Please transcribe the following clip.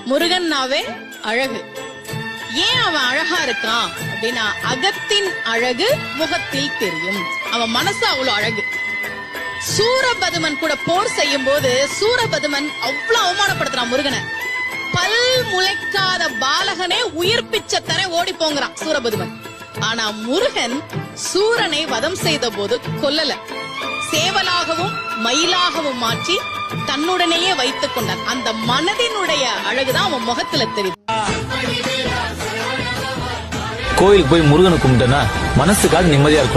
முருகன்னாவே அழகு. ஏன் அவன் அழகா இருக்கான் அப்படின்னா, அகத்தின் அழகு முகத்தில் தெரியும். அவன் மனசு அவ்வளவு அழகு. சூரபதுமன் கூட போர் செய்யும் போது சூரபதுமன் அவ்வளவு அவமானப்படுத்துறான் முருகனை. பல் முளைக்காத பாலகனே உயிர் பிச்சை தர ஓடி போங்கிறான் சூரபதுமன். ஆனா முருகன் சூரனை வதம் செய்த போது கொல்லல, சேவலாகவும் மயிலாகவும் மாற்றி தன்னுடனேயே வைத்துக் கொண்டான். அந்த மனதினுடைய அழகுதான் அவன் முகத்துல தெரியுது. கோயிலுக்கு போய் முருகனை கும்பிட்டனா மனசுக்காக நிம்மதியா இருக்கும்.